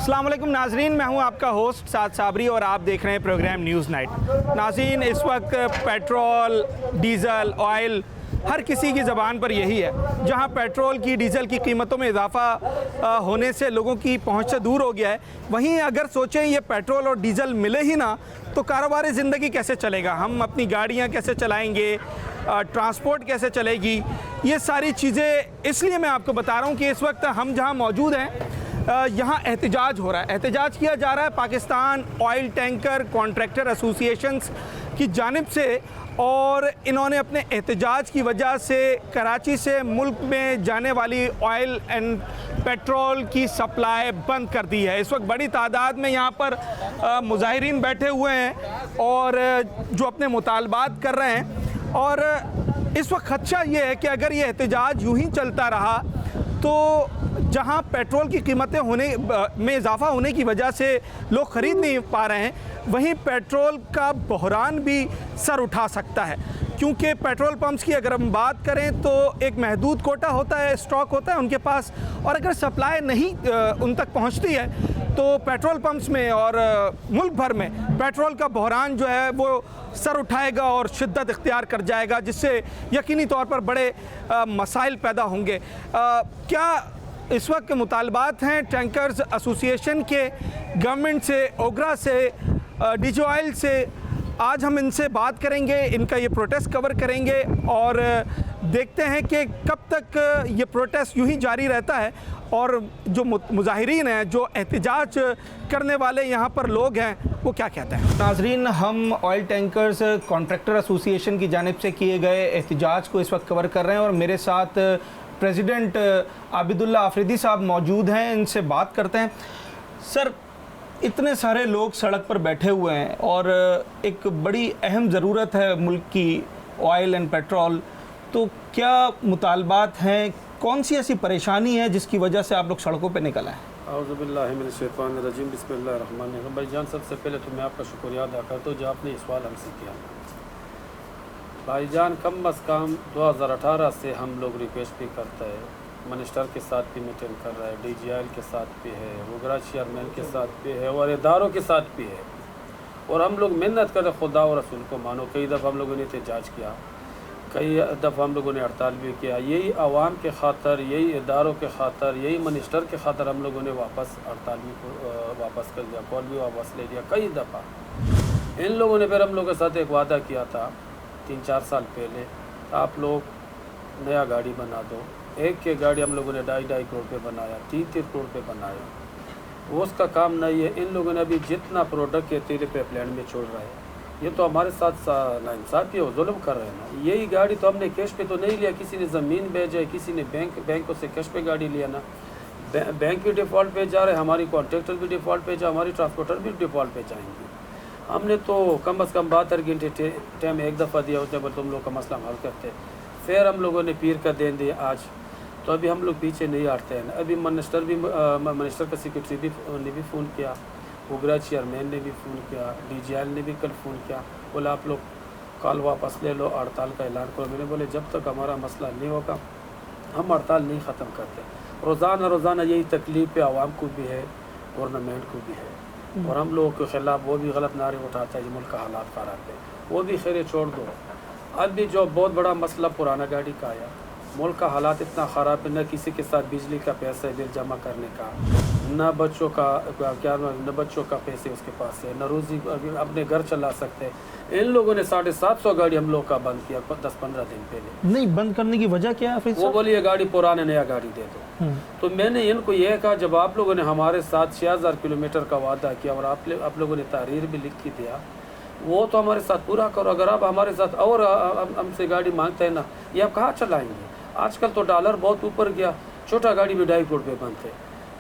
अस्सलाम वालेकुम नाजरीन, मैं हूं आपका होस्ट साद साबरी और आप देख रहे हैं प्रोग्राम न्यूज़ नाइट। नाजरीन, इस वक्त पेट्रोल, डीज़ल, ऑयल हर किसी की ज़बान पर यही है। जहां पेट्रोल की, डीज़ल की कीमतों में इजाफा होने से लोगों की पहुंच से दूर हो गया है, वहीं अगर सोचें ये पेट्रोल और डीज़ल मिले ही ना तो कारोबारी ज़िंदगी कैसे चलेगा, हम अपनी गाड़ियां कैसे चलाएंगे, ट्रांसपोर्ट कैसे चलेगी, ये सारी चीज़ें इसलिए मैं आपको बता रहा हूँ कि इस वक्त हम जहाँ मौजूद हैं यहाँ एहतजाज हो रहा है। एहतजाज किया जा रहा है Pakistan oil tanker contractor associations की जानिब से, और इन्होंने अपने एहतजाज की वजह से कराची से मुल्क में जाने वाली ऑयल एंड पेट्रोल की सप्लाई बंद कर दी है। इस वक्त बड़ी तादाद में यहाँ पर मुजाहिरीन बैठे हुए हैं और जो अपने मुतालबात कर रहे हैं, और इस वक्त खदशा ये है कि अगर ये एहतजाज यूं ही चलता रहा तो जहां पेट्रोल की कीमतें में इजाफा होने की वजह से लोग ख़रीद नहीं पा रहे हैं, वहीं पेट्रोल का बहरान भी सर उठा सकता है। क्योंकि पेट्रोल पंप्स की अगर हम बात करें तो एक महदूद कोटा होता है, स्टॉक होता है उनके पास, और अगर सप्लाई नहीं उन तक पहुंचती है तो पेट्रोल पंप्स में और मुल्क भर में पेट्रोल का बहरान जो है वो सर उठाएगा और शिद्दत इख्तियार कर जाएगा, जिससे यकीनी तौर पर बड़े मसाइल पैदा होंगे। क्या इस वक्त के मुतालबात हैं टैंकर्स एसोसिएशन के, गवर्नमेंट से, ओगरा से, डीजी ऑयल से? आज हम इनसे बात करेंगे, इनका ये प्रोटेस्ट कवर करेंगे और देखते हैं कि कब तक ये प्रोटेस्ट यूं ही जारी रहता है और जो मुजाहिरीन हैं, जो एहतजाज करने वाले यहाँ पर लोग हैं, वो क्या कहते हैं। नाजरीन, हम ऑयल टैंकर्स कॉन्ट्रैक्टर एसोसिएशन की जानिब से किए गए एहतजाज को इस वक्त कवर कर रहे हैं और मेरे साथ प्रेसिडेंट आबिदुल्ला आफरीदी साहब मौजूद हैं, इनसे बात करते हैं। सर, इतने सारे लोग सड़क पर बैठे हुए हैं और एक बड़ी अहम ज़रूरत है मुल्क की ऑयल एंड पेट्रोल, तो क्या मुतालबात हैं, कौन सी ऐसी परेशानी है जिसकी वजह से आप लोग सड़कों पे निकल आए? औज़ुबिल्लाहिमिनश्शैतानिर्रजीम, बिस्मिल्लाहिर्रहमानिर्रहीम। भाईजान, सबसे पहले तो मैं आपका शुक्रिया अदा करता हूँ जो आपने इस सवाल हमसे किया। भाईजान, कम अज़ कम 2018 से हम लोग रिक्वेस्ट भी करते हैं, मिनिस्टर के साथ भी मीटिंग कर रहा है, DGIL के साथ भी है, ओगरा चेयरमैन के साथ भी है और इदारों के साथ भी है, और हम लोग मेहनत करें, खुदा और रसूल को मानो। कई दफ़ा हम लोगों ने एहतजाज किया, कई दफ़ा हम लोगों ने हड़ताल भी किया, यही आवाम के खातर, यही इदारों के खातर, यही मिनिस्टर के खातर हम लोगों ने वापस हड़ताल भी वापस कर दिया, कॉल भी वापस ले लिया कई दफ़ा। इन लोगों ने फिर हम लोगों के साथ एक वादा किया था 3-4 साल पहले, आप लोग नया गाड़ी बना दो। एक के गाड़ी हम लोगों ने 2.5 करोड़ पे बनाया, 3 करोड़ पे बनाया, वो उसका काम नहीं है। इन लोगों ने अभी जितना प्रोडक्ट के तेरे पाइपलाइन में छोड़ रहा है, ये तो हमारे साथ नाइंसाफ़ी और जुल्म कर रहे हैं ना। यही गाड़ी तो हमने कैश पे तो नहीं लिया, किसी ने ज़मीन भेजा है, किसी ने बैंकों से कैश पे गाड़ी लिया ना। बैंक भी डिफ़ॉल्ट पे जा रहे हैं, हमारी कॉन्ट्रैक्टर भी डिफ़ॉल्ट पे जा, हमारी ट्रांसपोर्टर भी डिफ़ॉल्ट पे जाएंगी। हमने तो कम अज़ कम 72 घंटे टाइम एक दफ़ा दिया होता है, पर तुम लोग का मसला हल करते। फिर हम लोगों ने पीर का देन दिया आज, तो अभी हम लोग पीछे नहीं हटते हैं। अभी मिनिस्टर का सेक्रेटरी ने भी फ़ोन किया, ओगरा चेयरमैन ने भी फ़ोन किया, DGIL ने भी कल फ़ोन किया, बोला आप लोग कल वापस ले लो, हड़ताल का ऐलान करो। मैंने बोले जब तक हमारा मसला नहीं होगा हम हड़ताल नहीं ख़त्म करते। रोज़ाना यही तकलीफ़ है, आवाम को भी है, गवर्नमेंट को भी है, और हम लोगों के ख़िलाफ़ वो भी गलत नारे उठाता है जो मुल्क का हालात ख़राब है, वो भी खैर छोड़ दो। अभी जो बहुत बड़ा मसला पुराना गाड़ी का आया, मुल्क का हालात इतना ख़राब है, न किसी के साथ बिजली का पैसा बिल जमा करने का, न बच्चों का पैसे उसके पास है, न रोज़ी अपने घर चला सकते हैं। इन लोगों ने 750 गाड़ी हम लोग का बंद किया 10-15 दिन पहले। नहीं, बंद करने की वजह क्या है? वो बोली ये गाड़ी पुराने, नया गाड़ी दे दो। तो मैंने इनको यह कहा, जब आप लोगों ने हमारे साथ 6000 किलोमीटर का वादा किया और आप लोगों ने तहरीर भी लिख के दिया, वो तो हमारे साथ पूरा करो। अगर आप हमारे साथ और हमसे गाड़ी मांगते हैं ना, ये आप कहाँ चलाएँगे? आजकल तो डॉलर बहुत ऊपर गया, छोटा गाड़ी भी 2.5 करोड़ पे बनते,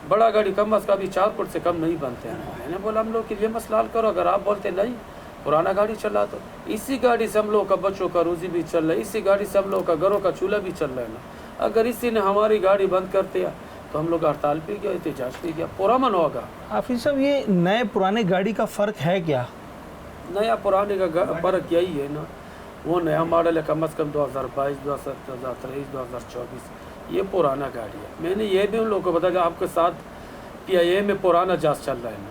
बड़ा गाड़ी कम अज़ कम भी 4 करोड़ से कम नहीं बनते हैं। मैंने बोला हम लोग के लिए मसला हल करो। अगर आप बोलते नहीं पुराना गाड़ी चला दो, इसी गाड़ी से हम लोग का बच्चों का रोज़ी भी चल रहा है, इसी गाड़ी से हम लोग का घरों का चूल्हा भी चल रहा है ना। अगर इसी ने हमारी गाड़ी बंद कर दिया तो हम लोग हड़ताल पे गया, एहतजाज पे गया, पूरा मन होगा। हाफिज साहब, ये नए पुराने गाड़ी का फ़र्क है क्या? नया पुराने का फ़र्क यही है ना, वो नया मॉडल है, कम अज़ कम 2022, 2023, 2024, ये पुराना गाड़ी है। मैंने ये भी उन लोगों को बताया, आपके साथ PIA में पुराना जांच चल रहा है ना,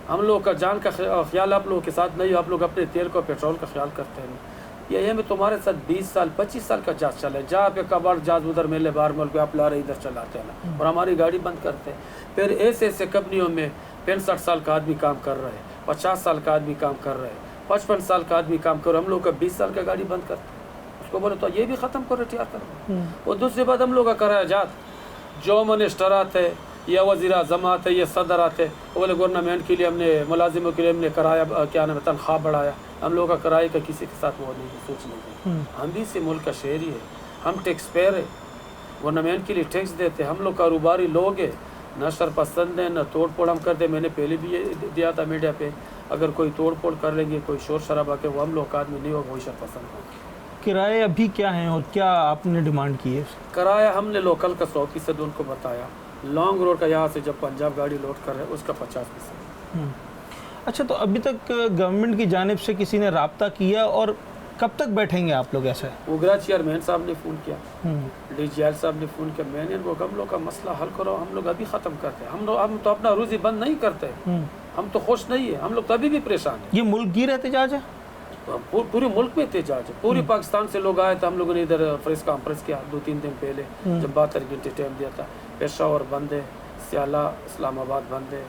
हम लोग का जान का ख्याल आप लोगों के साथ नहीं, आप लोग अपने तेल को पेट्रोल का ख्याल करते हैं। PIA में तुम्हारे साथ 20 साल 25 साल का जांच चला है, जहाँ पे कबाड़ जांच उधर मेले बाहर मुल्क आप ला रहे इधर चलाते हैं ना, और हमारी गाड़ी बंद करते हैं। फिर ऐसे कंपनियों में 65 साल का आदमी काम कर रहा है, 50 साल का आदमी काम कर रहा है, 55 साल का आदमी काम कर रहा है, हम लोग का 20 साल का गाड़ी बंद करते हैं। उसको बोले तो ये भी ख़त्म करो, रिटायर करो। और दूसरी बात, हम लोग का कराया जात, जो मिनिस्टर आते या वज़ीर आज़म आते या सदर आते, वो बोले गवर्नमेंट के लिए हमने, मुलाजिमों के लिए हमने कराया, क्या नाम है, तनख्वाह बढ़ाया। हम लोग का किराए का किसी के साथ वो नहीं सोच नहीं गई। हम भी इसी मुल्क का शहरी है, हम टैक्स पेयर है, गवर्नमेंट के लिए टैक्स देते, हम लोग कारोबारी लोग है, न शर पसंद है न तोड़ फोड़ हम करते। मैंने पहले भी ये दिया था मीडिया पे, अगर कोई तोड़ फोड़ कर लेंगे, कोई शोर शराबा के, वो हम लोग का आदमी नहीं होगा, वही शर पसंद होगा। किराए अभी क्या हैं और क्या आपने डिमांड की है? किराया हमने लोकल का 100% उनको बताया, लॉन्ग रोड का यहाँ से जब पंजाब गाड़ी लोड कर रहे हैं उसका 50%। अच्छा, तो अभी तक गवर्नमेंट की जानिब से किसी ने राब्ता किया और कब तक बैठेंगे आप लोग ऐसा? उगरा चेयरमैन साहब ने फ़ोन किया, DGL साहब ने फ़ोन किया, मैंने वो हम लोग का मसला हल करो, हम लोग अभी ख़त्म करते हैं। हम तो अपना रोज़ी बंद नहीं करते, हम तो खुश नहीं है, हम लोग तो अभी भी परेशान है। ये मुल्क गिर एहतजाज है, पूरे मुल्क में एहतजाज है। पूरी पाकिस्तान से लोग आए थे, हम लोगों ने इधर प्रेस कॉन्फ्रेंस किया 2-3 दिन पहले, जब 72 घंटे टाइम दिया था। पेशावर बंद है, सियाला इस्लामाबाद बंद है,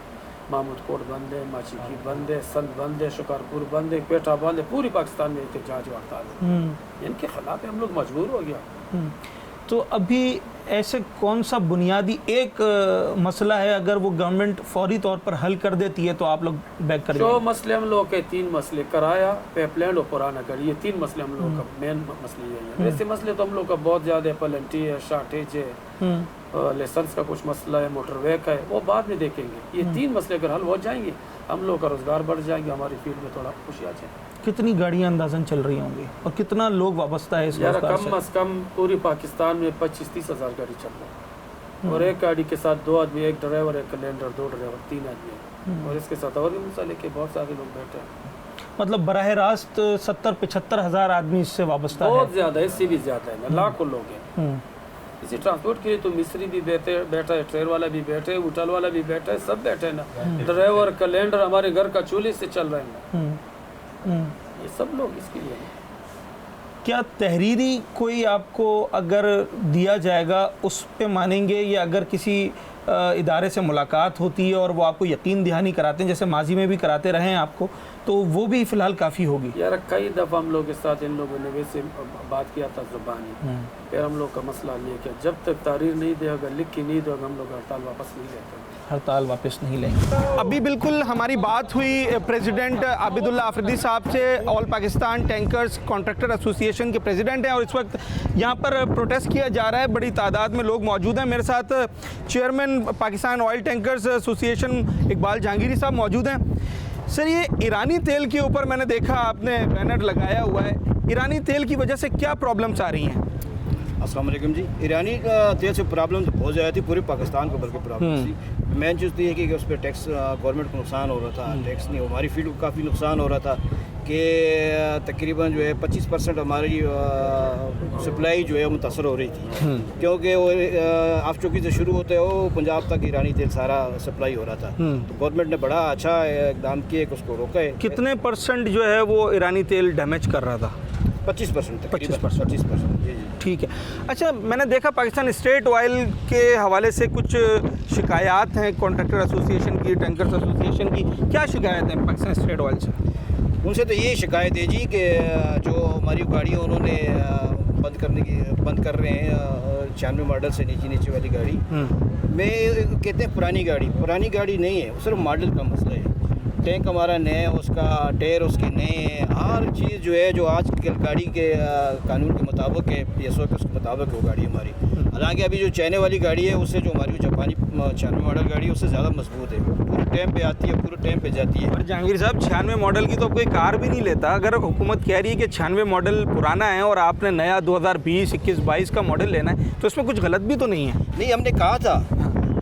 महमूद कोट बंद है, माचिकी बंद है, संद बंद है, शिकारपुर बंद है, पेटा बंद है। पूरी पाकिस्तान में एहतजाज हड़ताल है, इनके खिलाफ हम लोग मजबूर हो गया। तो अभी ऐसे कौन सा बुनियादी एक मसला है, अगर वो गवर्नमेंट फौरी तौर पर हल कर देती है तो आप लोग बैक कर जो मसले हम लोग के 3 मसले, किराया, पाइपलाइन और पुराना गाड़ी, ये 3 मसले हम लोग का मेन मसले यही है। वैसे मसले तो हम लोग का बहुत ज़्यादा है, पेनल्टी है, शार्टेज है, लाइसेंस का कुछ मसला है, मोटरवे का है, वो बाद में देखेंगे। ये 3 मसले अगर हल हो जाएंगे, हम लोग का रोज़गार बढ़ जाएंगे, हमारी फील्ड में थोड़ा खुशी आ जाएगी। कितनी गाड़ियां अंदाजन चल रही होंगी और कितना लोग वाबस्ता है इस रोजगार से? कम अज़ कम पूरी पाकिस्तान में 25-30 हज़ार गाड़ी चल रही है, और एक गाड़ी के साथ 2 आदमी, एक ड्राइवर, एक कैलेंडर, 2 ड्राइवर, 3 आदमी है, और इसके साथ और भी मसाले के बहुत सारे लोग बैठे हैं। मतलब बराह रास्त 70-75 हज़ार आदमी इससे वाबस्ता है। बहुत ज़्यादा है, इससे भी ज़्यादा है, लाखों लोग हैं। इसी ट्रांसपोर्ट के लिए तो मिस्त्री भी बैठा है, ट्रेन वाला भी बैठे है, होटल वाला भी बैठा है, सब बैठे हैं ना। ड्राइवर, कैलेंडर हमारे घर का चूल्हे से चल रहे हैं, ये सब लोग इसके लिए। क्या तहरीरी कोई आपको अगर दिया जाएगा उस पे मानेंगे, या अगर किसी इदारे से मुलाकात होती है और वो आपको यकीन दहानी कराते हैं, जैसे माजी में भी कराते रहे हैं आपको, तो वो भी फ़िलहाल काफ़ी होगी? यार कई दफ़ा हम लोग के साथ इन लोगों ने वैसे बात किया था ज़ुबानी, फिर हम लोग का मसला ये कि जब तक तारीर नहीं देगा, लिख के नहीं देगा, हम लोग हड़ताल वापस नहीं लेते, हड़ताल वापस नहीं लेंगे। अभी बिल्कुल हमारी बात हुई प्रेसिडेंट आबिदुल्ला आफरीदी साहब से, all Pakistan tankers contractor association के प्रेसिडेंट हैं, और इस वक्त यहाँ पर प्रोटेस्ट किया जा रहा है, बड़ी तादाद में लोग मौजूद हैं। मेरे साथ chairman Pakistan oil tankers association Iqbal Jahangiri साहब मौजूद हैं। सर, ये ईरानी तेल के ऊपर मैंने देखा आपने बैनर लगाया हुआ है, ईरानी तेल की वजह से क्या प्रॉब्लम्स आ रही हैं? अस्सलाम वालेकुम जी। ईरानी तेल से प्रॉब्लम तो बहुत ज़्यादा थी, पूरे पाकिस्तान को बल्कि प्रॉब्लम थी। मेन चीज़ तो ये कि उस पर टैक्स गवर्नमेंट को नुकसान हो रहा था, टैक्स नहीं, हमारी फील्ड को काफ़ी नुकसान हो रहा था कि तकरीबन जो है 25% हमारी सप्लाई जो है मुतासर हो रही थी, क्योंकि वो आप चौकी से शुरू होते हो पंजाब तक ईरानी तेल सारा सप्लाई हो रहा था। तो गवर्नमेंट ने बड़ा अच्छा इकदाम किया कि उसको रोका है। कितने % जो है वो ईरानी तेल डैमेज कर रहा था? 25%। 25%। ठीक है। अच्छा, मैंने देखा पाकिस्तान स्टेट ऑयल के हवाले से कुछ शिकायत हैं कॉन्ट्रैक्टर एसोसिएशन की, टैंकर्स एसोसिएशन की। क्या शिकायत है पाकिस्तान स्टेट ऑयल से? उनसे तो ये शिकायत है जी कि जो हमारी गाड़ियाँ उन्होंने बंद कर रहे हैं 96 मॉडल से नीचे वाली गाड़ी में, कहते हैं पुरानी गाड़ी नहीं है, सिर्फ मॉडल का मसला है। टैंक हमारा नया है, उसका टायर उसके नए हैं, हर चीज़ जो है जो आज कल गाड़ी के कानून के मुताबिक है, PSO के उसके मुताबिक वो गाड़ी हमारी। हालांकि अभी जो चाइना वाली गाड़ी है उससे जो हमारी जापानी 96 मॉडल गाड़ी है उससे ज़्यादा मजबूत है, पूरे टाइम पे आती है, पूरे टाइम पे जाती है। और जहांगीर साहब, 96 मॉडल की तो कोई कार भी नहीं लेता। अगर हुकूमत कह रही है कि 96 मॉडल पुराना है और आपने नया 2020, 21, 22 का मॉडल लेना है, तो इसमें कुछ गलत भी तो नहीं है? नहीं, हमने कहा था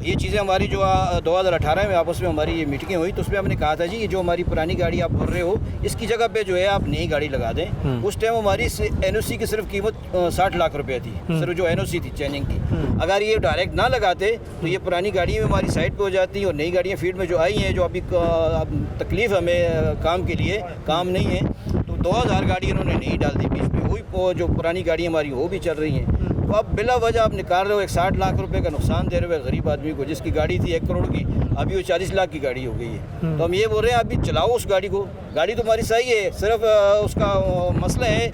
ये चीज़ें हमारी जो 2018 में आपस में हमारी ये मीटिंगें हुई तो उसमें हमने कहा था जी ये जो हमारी पुरानी गाड़ी आप बोल रहे हो इसकी जगह पे जो है आप नई गाड़ी लगा दें। उस टाइम हमारी एनओसी की सिर्फ कीमत 60 लाख रुपए थी, सिर्फ जो एनओसी थी चैनिंग की। अगर ये डायरेक्ट ना लगाते तो ये पुरानी गाड़ियाँ हमारी साइड पे हो जाती और नई गाड़ियाँ फील्ड में जो आई हैं जो अभी तकलीफ़ हमें काम के लिए काम नहीं है, तो 2000 गाड़ी इन्होंने नहीं डाल दी बीच में, वही जो पुरानी गाड़ियाँ हमारी वो भी चल रही हैं। तो अब बिला वजह आप निकाल रहे हो 60 लाख रुपए का नुकसान दे रहे हो गरीब आदमी को, जिसकी गाड़ी थी 1 करोड़ की, अभी वो 40 लाख की गाड़ी हो गई है। तो हम ये बोल रहे हैं अभी चलाओ उस गाड़ी को, गाड़ी तो हमारी सही है, सिर्फ उसका मसला है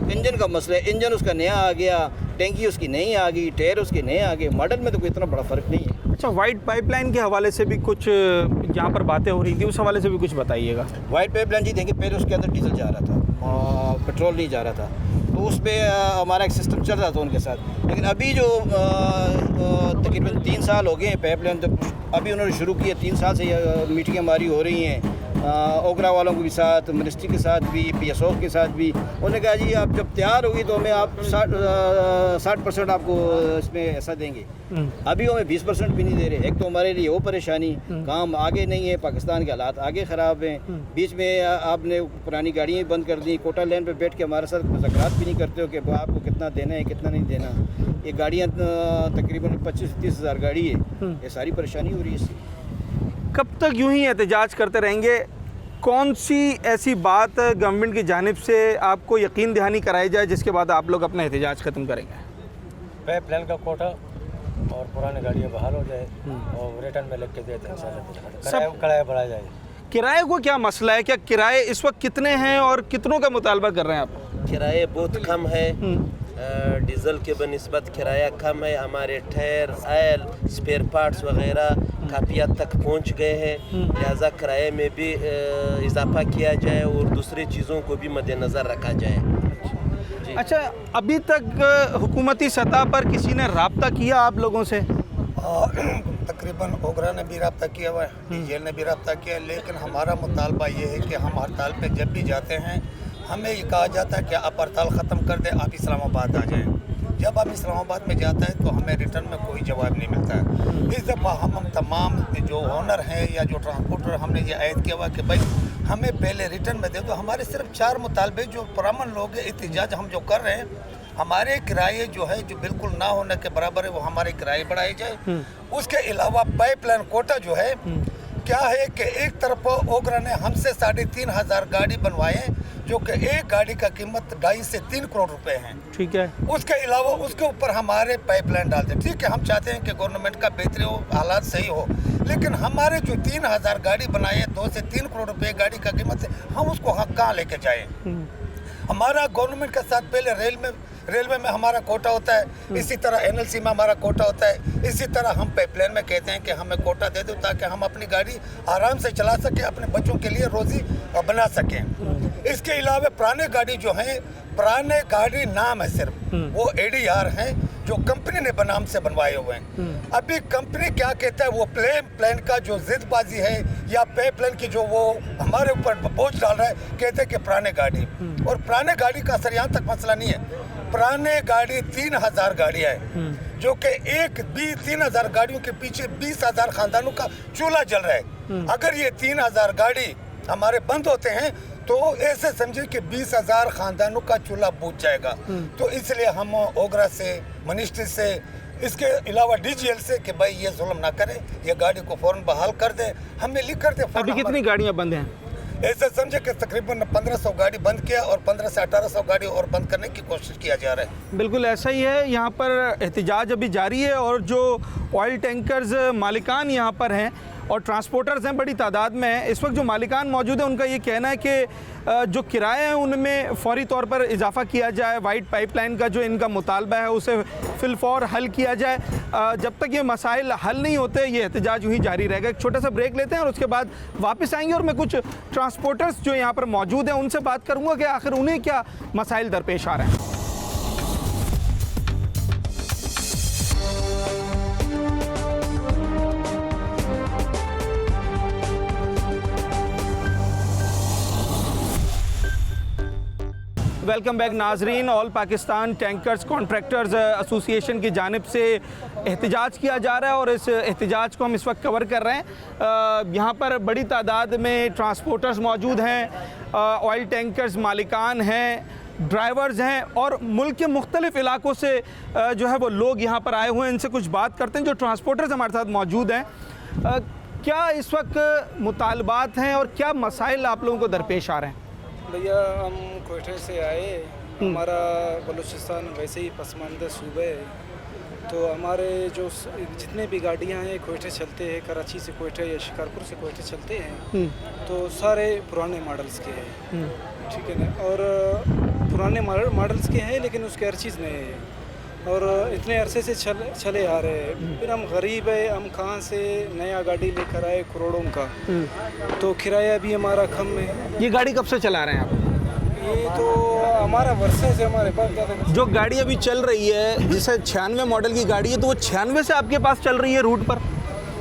इंजन का मसला है। इंजन उसका नया आ गया, टैंकी उसकी नई आ गई, टायर उसके नए आ गए, मॉडल में तो कोई इतना बड़ा फ़र्क नहीं है। अच्छा, वाइट पाइपलाइन के हवाले से भी कुछ यहाँ पर बातें हो रही थी, उस हवाले से भी कुछ बताइएगा। वाइट पाइपलाइन जी देखिए, पहले उसके अंदर डीजल जा रहा था, पेट्रोल नहीं जा रहा था, तो उस पर हमारा एक सिस्टम चल रहा था उनके साथ। लेकिन अभी जो तकरीबन 3 साल हो गए हैं पाइपलाइन, तो अभी उन्होंने शुरू किया, 3 साल से मीटिंगें हमारी हो रही हैं ओगरा वालों के भी साथ, मिनिस्ट्री के साथ भी, PSO के साथ भी। उन्होंने कहा जी आप जब तैयार होगी तो हमें आप 60% आपको इसमें ऐसा देंगे। अभी हमें 20% भी नहीं दे रहे। एक तो हमारे लिए वो परेशानी, काम आगे नहीं है, पाकिस्तान के हालात आगे ख़राब हैं। बीच में आपने पुरानी गाड़ियाँ बंद कर दी, कोटा लाइन पे बैठ के हमारे साथ मुज़ाकरात भी नहीं करते हो कि आपको कितना देना है कितना नहीं देना। ये गाड़ियाँ तकरीबन 25-30 हज़ार गाड़ी है, ये सारी परेशानी हो रही है इससे। कब तक यूं ही एहतजाज करते रहेंगे? कौन सी ऐसी बात गवर्नमेंट की जानिब से आपको यकीन दहानी कराई जाए जिसके बाद आप लोग अपना एहतजाज ख़त्म करेंगे? पाइपलाइन का कोटा और पुरानी गाड़ियाँ बहाल हो जाए और रिटर्न में लग के देते हैं, किराया बढ़ाया जाए। किराए को क्या मसला है? क्या किराए इस वक्त कितने हैं और कितनों का मुतालबा कर रहे हैं आप? किराए बहुत कम है, डीजल के बनिस्बत किराया कम है। हमारे टायर, ऑयल, स्पेयर पार्ट्स वगैरह काफ़ी हद तक पहुंच गए हैं, लिहाजा किराए में भी इजाफा किया जाए और दूसरी चीज़ों को भी मद्देनज़र रखा जाए। अच्छा, अभी तक हुकूमती सतह पर किसी ने रब्ता किया आप लोगों से? तकरीबन ओगरा ने भी रब्ता किया हुआ है, DGL ने भी रब्ता किया, लेकिन हमारा मुतालबा ये है कि हम हड़ताल पे जब भी जाते हैं हमें ये कहा जाता है कि आप हड़ताल ख़त्म कर दें, आप इस्लामाबाद आ जाएं। जब आप इस्लामाबाद में जाता है तो हमें रिटर्न में कोई जवाब नहीं मिलता है। इस दफ़ा हम तमाम जो ओनर हैं या जो ट्रांसपोर्टर, हमने ये ऐद किया हुआ कि भाई हमें पहले रिटर्न में दे दो। हमारे सिर्फ 4 मुतालबे जो पुरअमन लोग एहतजाज हम जो कर रहे हैं, हमारे किराए जो है जो बिल्कुल ना होने के बराबर है, वो हमारे किराए बढ़ाए जाए। उसके अलावा पाइपलाइन कोटा जो है क्या है कि एक तरफ ओगरा ने हमसे 3,500 गाड़ी बनवाए, जो कि एक गाड़ी का कीमत 2.5 से 3 करोड़ रुपए है। ठीक है। उसके अलावा उसके ऊपर हमारे पाइपलाइन डालते। ठीक है, हम चाहते हैं कि गवर्नमेंट का बेहतरी हो, हालात सही हो, लेकिन हमारे जो 3,000 गाड़ी बनाए 2 से 3 करोड़ रुपए गाड़ी का कीमत है, हम उसको कहाँ लेके जाएं? हमारा गवर्नमेंट के साथ पहले रेलवे में हमारा कोटा होता है, इसी तरह NLC में हमारा कोटा होता है, इसी तरह हम पाइपलाइन में कहते हैं कि हमें कोटा दे दो ताकि हम अपनी गाड़ी आराम से चला सकें, अपने बच्चों के लिए रोज़ी बना सकें। इसके अलावा पुराने गाड़ी जो हैं, पुराने गाड़ी नाम है सिर्फ, वो ADR हैं जो कंपनी ने बनाम से बनवाए हुए हैं। अभी कंपनी क्या कहता है, वो प्लेन का जो जिदबाजी है या पाइपलाइन की जो वो हमारे ऊपर बोझ डाल रहा है, कहते हैं कि पुराने गाड़ी, और पुराने गाड़ी का असर यहाँ तक मसला नहीं है। पुराने गाड़ी 3,000 गाड़ियाँ हैं, जो कि 3,000 गाड़ियों के पीछे 20,000 खानदानों का चूल्हा जल रहा है। अगर ये 3,000 गाड़ी हमारे बंद होते हैं तो ऐसे समझे कि 20,000 खानदानों का चूल्हा बुझ जाएगा। तो इसलिए हम ओगरा से, मिनिस्ट्री से, इसके अलावा DGL से कि भाई ये जुल्म ना करें, ये गाड़ी को फ़ौरन बहाल कर दे, हमें लिख कर दे। अभी कितनी गाड़ियाँ बंद हैं? ऐसे समझे कि तकरीबन 1,500 गाड़ी बंद किया और 15 से 1,800 गाड़ी और बंद करने की कोशिश किया जा रहा है। बिल्कुल ऐसा ही है, यहाँ पर एहतजाज अभी जारी है और जो ऑयल टैंकर्स मालिकान यहाँ पर हैं और ट्रांसपोर्टर्स हैं बड़ी तादाद में हैं। इस वक्त जो मालिकान मौजूद है उनका ये कहना है कि जो किराए हैं उनमें फौरी तौर पर इजाफा किया जाए, वाइट पाइपलाइन का जो इनका मुतालबा है उसे फिलफौर हल किया जाए। जब तक ये मसाइल हल नहीं होते ये एहतजाज यूँ ही जारी रहेगा। एक छोटा सा ब्रेक लेते हैं और उसके बाद वापस आएंगे और मैं कुछ ट्रांसपोर्टर्स जो यहाँ पर मौजूद हैं उनसे बात करूँगा कि आखिर उन्हें क्या मसाइल दरपेश आ रहे हैं। वेलकम बैक नाजरीन। All Pakistan tankers contractors association की जानिब से एहतजाज किया जा रहा है और इस एहतजाज को हम इस वक्त कवर कर रहे हैं। यहाँ पर बड़ी तादाद में ट्रांसपोर्टर्स मौजूद हैं, ऑयल टैंकर्स मालिकान हैं, ड्राइवर्स हैं और मुल्क के मुख्तलिफ़ इलाकों से जो है वो लोग यहाँ पर आए हुए हैं। इनसे कुछ बात करते हैं। जो ट्रांसपोर्टर्स हमारे साथ मौजूद हैं, क्या इस वक्त मुतालबात हैं और क्या मसाइल आप लोगों को दरपेश आ रहे हैं? भैया हम कोयटे से आए, हमारा बलूचिस्तान वैसे ही पसमानदा सूबा है, तो हमारे जो जितने भी गाड़ियां हैं कोयटे चलते हैं, कराची से कोयटे या शिकारपुर से कोयटे चलते हैं, तो सारे पुराने मॉडल्स के हैं, ठीक है ना। और पुराने मॉडल्स के हैं लेकिन उसके हर चीज़ नए हैं और इतने अरसे से चले आ रहे हैं। फिर हम गरीब है, हम कहाँ से नया गाड़ी लेकर आए करोड़ों का, तो किराया भी हमारा कम है। ये गाड़ी कब से चला रहे हैं आप? ये तो हमारा वर्षे से हमारे पास ज़्यादा। जो गाड़ी अभी चल रही है, जिसे 96 मॉडल की गाड़ी है, तो वो 96 से आपके पास चल रही है रूट पर?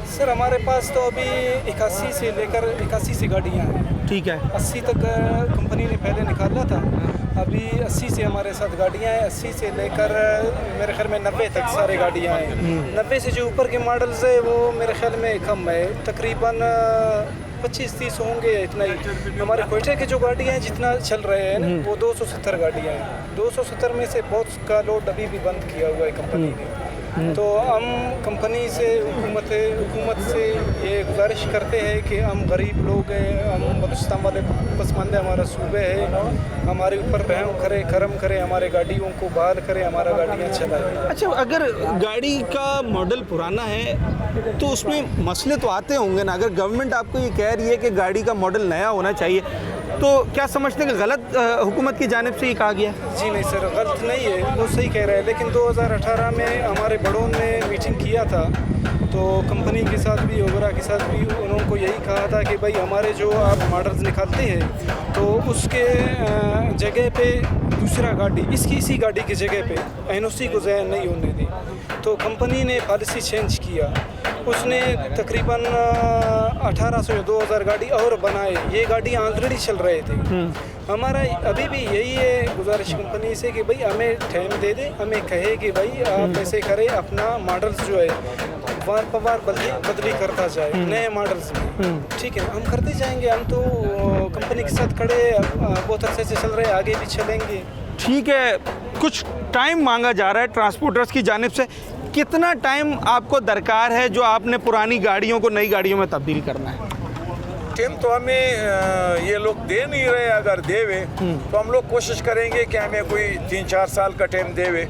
सर हमारे पास तो अभी 81 से लेकर 81 से गाड़ियाँ हैं, ठीक है। 80 तक कंपनी ने पहले निकाला था, अभी 80 से हमारे साथ गाड़ियाँ हैं। 80 से लेकर मेरे ख्याल में 90 तक सारे गाड़ियाँ हैं। 90 से जो ऊपर के मॉडल्स है वो मेरे ख्याल में कम है, तकरीबन 25-30 होंगे, इतना ही। हमारे कोयटे के जो गाड़ियाँ हैं जितना चल रहे हैं ना, वो 270 गाड़ियाँ हैं। 270 में से बहुत का लोड अभी भी बंद किया हुआ है कंपनी ने। तो हम कंपनी से हुकूमत से ये गुजारिश करते हैं कि हम गरीब लोग हैं, हम बलूचिस्तान वाले पसमानदा हमारा सूबे है, हमारे ऊपर रहम करे, करम करे, हमारे गाड़ियों को बहाल करे, हमारा गाड़ियाँ चलाए। अच्छा, अगर गाड़ी का मॉडल पुराना है तो उसमें मसले तो आते होंगे ना। अगर गवर्नमेंट आपको ये कह रही है कि गाड़ी का मॉडल नया होना चाहिए, तो क्या समझते हैं कि गलत हुकूमत की जानिब से ही कहा गया? जी नहीं सर, गलत नहीं है, वो सही कह रहे हैं। लेकिन 2018 में हमारे बड़ों ने मीटिंग किया था, तो कंपनी के साथ भी ओबरा के साथ भी उन्होंने को यही कहा था कि भाई हमारे जो आप मॉडल्स निकालते हैं तो उसके जगह पे दूसरा गाड़ी इसी गाड़ी की जगह पे एनओसी को ज़ाया नहीं होने दी। तो कंपनी ने पॉलिसी चेंज किया, उसने तकरीबन 1800 या 2000 गाड़ी और बनाए। ये गाड़ियाँ ऑलरेडी चल रहे थे। हमारा अभी भी यही है गुजारिश कंपनी से कि भाई हमें टाइम दे दे, हमें कहे कि भाई आप ऐसे करें, अपना मॉडल्स जो है वार पर वार बदली करता जाए नए मॉडल्स में, ठीक है। हम करते जाएंगे, हम तो कंपनी के साथ खड़े बहुत अरसे से चल रहे हैं, आगे भी चलेंगे। ठीक है, कुछ टाइम मांगा जा रहा है ट्रांसपोर्टर्स की जानिब से। कितना टाइम आपको दरकार है जो आपने पुरानी गाड़ियों को नई गाड़ियों में तब्दील करना है? टाइम तो हमें ये लोग दे नहीं रहे। अगर देवे तो हम लोग कोशिश करेंगे कि हमें कोई 3-4 साल का टाइम देवे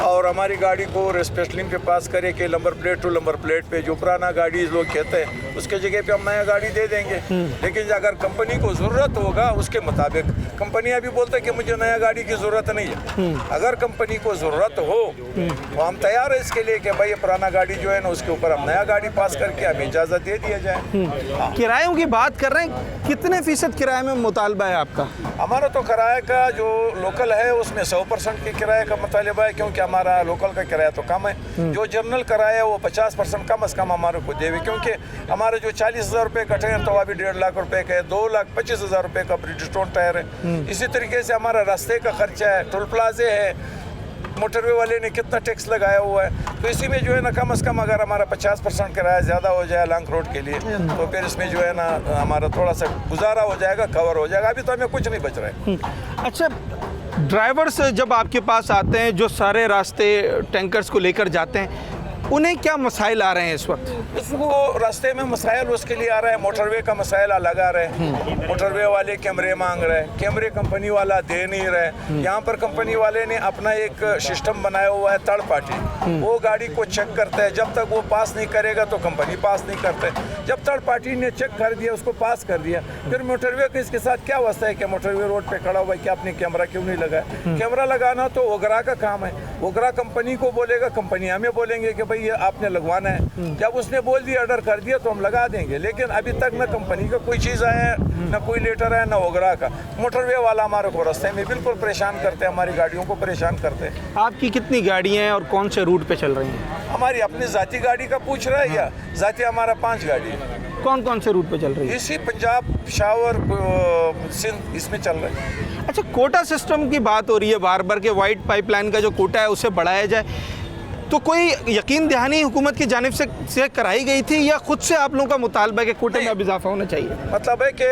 और हमारी गाड़ी को रेस्पेशलिंग पे पास करे कि number plate to number plate पे जो पुराना गाड़ी लोग कहते हैं उसके जगह पे हम नया गाड़ी दे देंगे। लेकिन अगर कंपनी को ज़रूरत होगा उसके मुताबिक, कंपनी अभी बोलते हैं कि मुझे नया गाड़ी की ज़रूरत नहीं है। अगर कंपनी को ज़रूरत हो तो हम तैयार है इसके लिए कि भाई पुराना गाड़ी जो है ना उसके ऊपर हम नया गाड़ी पास करके हमें इजाज़त दे दिया जाए। किरायों की बात कर रहे हैं, कितने फीसद किराए में मुतालबा है आपका? हमारा तो किराए का जो लोकल है उसमें 100% के किराए का मुतालबा है, क्योंकि हमारा लोकल का किराया तो कम है। जो जनरल किराया है वो 50% कम से कम हमारे को देवे, क्योंकि हमारे जो 40,000 रुपये का टायर तो अभी 1.5 लाख रुपए का है, 2,25,000 रुपये का ब्रिटिशटोन टायर है। इसी तरीके से हमारा रास्ते का खर्चा है, टोल प्लाजे है, मोटरवे वाले ने कितना टैक्स लगाया हुआ है। तो इसी में जो है ना कम से कम अगर हमारा 50% किराया ज़्यादा हो जाए लॉन्ग रोड के लिए तो फिर इसमें जो है ना हमारा थोड़ा सा गुजारा हो जाएगा, कवर हो जाएगा। अभी तो हमें कुछ नहीं बच रहा है। अच्छा, ड्राइवर्स जब आपके पास आते हैं जो सारे रास्ते टैंकर्स को लेकर जाते हैं, उन्हें क्या मसाइल आ रहे हैं इस वक्त? उसको रास्ते में मसाइल उसके लिए आ रहा है, मोटरवे का मसाइल अलग आ रहा है। मोटरवे वाले कैमरे मांग रहे हैं, कैमरे कंपनी वाला दे नहीं रहे। यहाँ पर कंपनी वाले ने अपना एक सिस्टम बनाया हुआ है थर्ड पार्टी, वो गाड़ी को चेक करता है। जब तक वो पास नहीं करेगा तो कंपनी पास नहीं करते। जब थर्ड पार्टी ने चेक कर दिया, उसको पास कर दिया, फिर मोटरवे का इसके साथ क्या वास्ता है कि मोटरवे रोड पे खड़ा हुआ है कि आपने कैमरा क्यों नहीं लगाया? कैमरा लगाना तो ओगरा का काम है, ओगरा कंपनी को बोलेगा, कंपनी हमें बोलेंगे कि भाई ये आपने लगवाना है। जब उसने बोल दिया, ऑर्डर कर दिया तो हम लगा देंगे। लेकिन अभी तक ना कंपनी का कोई चीज़ आया है, ना कोई लेटर है, ना ओगरा का। मोटरवे वाला हमारे को रास्ते में बिल्कुल परेशान करते हैं, हमारी गाड़ियों को परेशान करते हैं। आपकी कितनी गाड़ियाँ हैं और कौन से रूट पे चल रही हैं? हमारी अपनी ज़ाती गाड़ी का पूछ रहा है या ज़ाती? हमारा 5 गाड़ी है। कौन कौन से रूट पे चल रही है? इसी पंजाब, पेशावर, सिंध, इसमें चल रहा है। अच्छा, कोटा सिस्टम की बात हो रही है बार बार, के वाइट पाइपलाइन का जो कोटा है उसे बढ़ाया जाए, तो कोई यकीन दहानी हुकूमत की जानिब से कराई गई थी या खुद से आप लोगों का मुतालबा है कि कोटे में अब इजाफा होना चाहिए? मतलब है कि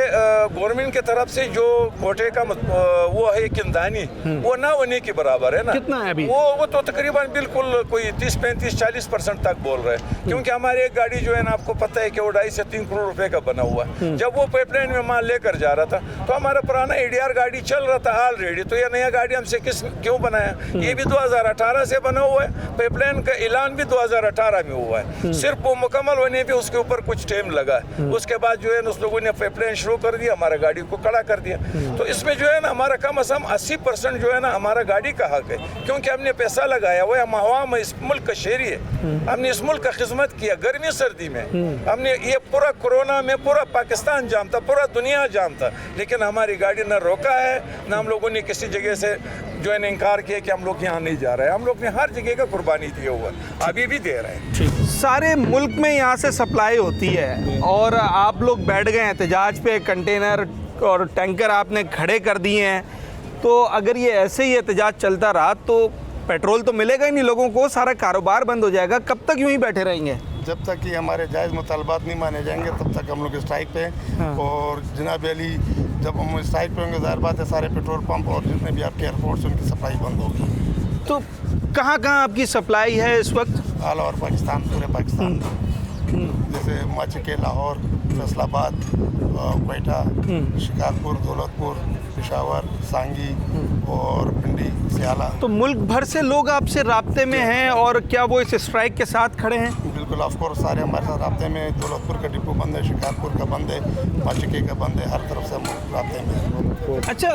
गवर्नमेंट की तरफ से जो कोटे का वो है यकीनदानी, वो ना होने के बराबर है ना। कितना है अभी? वो तो तकरीबन बिल्कुल कोई 30, 35, 40% तक बोल रहे हैं, क्योंकि हमारी एक गाड़ी जो है ना, आपको पता है कि वो 2.5 से 3 करोड़ रुपए का बना हुआ है। जब वो पाइपलाइन में माल लेकर जा रहा था तो हमारा पुराना ADR गाड़ी चल रहा था ऑलरेडी, तो ये नया गाड़ी हमसे क्यों बनाया? ये भी 2018 से बना हुआ है, पाइपलाइन का ऐलान भी 2018 में हुआ है, सिर्फ वो मुकम्मल होने पे उसके ऊपर कुछ टाइम लगा है। उसके बाद जो है ना, उस लोगों ने पाइपलाइन शुरू कर दिया, हमारा गाड़ी को खड़ा कर दिया। तो इसमें जो है ना, हमारा कम से कम 80% जो है ना हमारा गाड़ी का हक है, क्योंकि हमने पैसा लगाया हुआ है, हम आवाम इस मुल्क का शहरी है, हमने इस मुल्क का खिदमत किया गर्मी सर्दी में। हमने ये पूरा कोरोना में पूरा पाकिस्तान जाम था, पूरा दुनिया जाम था, लेकिन हमारी गाड़ी न रोका है, न हम लोगों ने किसी जगह से जो है इनकार किया कि हम लोग यहाँ नहीं जा रहे हैं। हम लोग ने हर जगह का कुर्बानी दिया हुआ, अभी भी दे रहे हैं। सारे मुल्क में यहाँ से सप्लाई होती है और आप लोग बैठ गए एहतजाज पे, कंटेनर और टैंकर आपने खड़े कर दिए हैं, तो अगर ये ऐसे ही एहतजाज चलता रहा तो पेट्रोल तो मिलेगा ही नहीं लोगों को, सारा कारोबार बंद हो जाएगा। कब तक यूँ ही बैठे रहेंगे? जब तक कि हमारे जायज़ मुतालबात नहीं माने जाएंगे तब तक हम लोग स्ट्राइक पे हैं। और जनाब अली, जब हम स्ट्राइक पे होंगे, ज़ाहिर बात है सारे पेट्रोल पंप और जितने भी आपके एयरपोर्ट्स उनकी सप्लाई बंद होगी। तो कहाँ कहाँ आपकी सप्लाई है इस वक्त? ऑल ओवर पाकिस्तान, पूरे पाकिस्तान, जैसे माचिके, लाहौर, फैसलाबाद, क्वेटा, शिकारपुर, दौलतपुर, पेशावर, सांगी और पिंडी, सियाला। तो मुल्क भर से लोग आपसे राब्ते में हैं और क्या वो इस स्ट्राइक के साथ खड़े हैं? बिल्कुल, ऑफ कोर्स सारे हमारे साथ राब्ते में। दौलतपुर का डिपो बंद है, शिकारपुर का बंद है, माचिके का बंद है, हर तरफ से हम राब्ते में। अच्छा,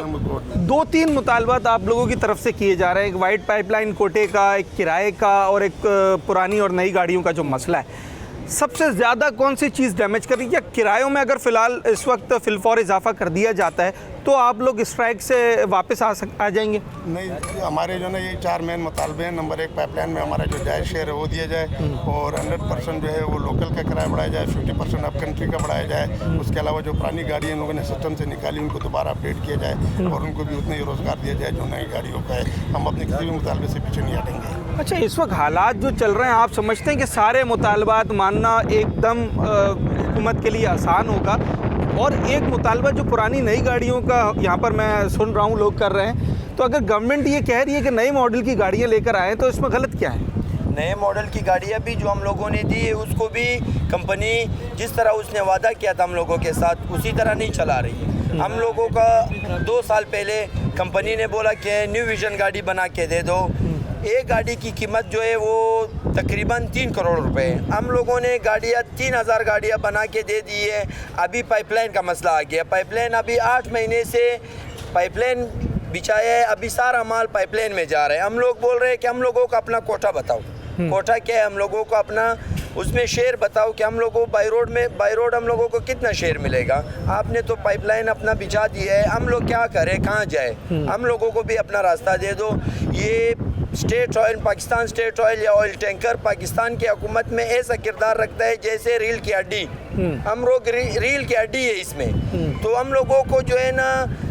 2-3 मुतालबात आप लोगों की तरफ से किए जा रहे हैं, एक वाइट पाइपलाइन कोटे का, एक किराए का और एक पुरानी और नई गाड़ियों का जो मसला है, सबसे ज़्यादा कौन सी चीज़ डैमेज कर रही है? या किरायों में अगर फ़िलहाल इस वक्त फिलफौर इजाफा कर दिया जाता है तो आप लोग स्ट्राइक से वापस आ जाएंगे? नहीं, हमारे जो ना ये 4 मेन मुतालबे हैं। नंबर 1, पाइपलाइन में हमारा जो जायज़ शेयर है वो दिया जाए, और 100% जो है वो लोकल का किराया बढ़ाया जाए, 50% अब कंट्री का बढ़ाया जाए। उसके अलावा जो पुरानी गाड़ी इन लोगों ने सिस्टम से निकाली उनको दोबारा अपडेट किया जाए और उनको भी उतना ही रोज़गार दिया जाए जो नई गाड़ियों का है। हम अपने किसी भी मुतालबे से पीछे नहीं हटेंगे। अच्छा, इस वक्त हालात जो चल रहे हैं, आप समझते हैं कि सारे मुतालबात मानना एकदम हुकूमत के लिए आसान होगा? और एक मुतालबा जो पुरानी नई गाड़ियों का यहाँ पर मैं सुन रहा हूँ लोग कर रहे हैं, तो अगर गवर्नमेंट ये कह रही है कि नए मॉडल की गाड़ियाँ लेकर आएँ तो इसमें गलत क्या है? नए मॉडल की गाड़ियाँ भी जो हम लोगों ने दी है उसको भी कंपनी जिस तरह उसने वादा किया था हम लोगों के साथ उसी तरह नहीं चला रही है। हम लोगों का 2 साल पहले कंपनी ने बोला कि न्यू विजन गाड़ी बना के दे दो। एक गाड़ी की कीमत जो है वो तकरीबन 3 करोड़ रुपए है। हम लोगों ने गाड़ियाँ 3000 गाड़ियाँ बना के दे दी है। अभी पाइपलाइन का मसला आ गया। पाइपलाइन अभी 8 महीने से पाइपलाइन बिछाया है, अभी सारा माल पाइपलाइन में जा रहा है। हम लोग बोल रहे हैं कि हम लोगों का अपना कोटा बताओ, कोटा क्या है हम लोगों को अपना, उसमें शेयर बताओ कि हम लोगों को बाई रोड हम लोगों को कितना शेयर मिलेगा। आपने तो पाइपलाइन अपना बिछा दिया है, हम लोग क्या करें, कहाँ जाए? हम लोगों को भी अपना रास्ता दे दो। ये state oil, Pakistan state oil या ऑयल टैंकर पाकिस्तान की हुकूमत में ऐसा किरदार रखता है जैसे रील की हड्डी। हम लोग रील की हड्डी है इसमें, तो हम लोगों को जो है ना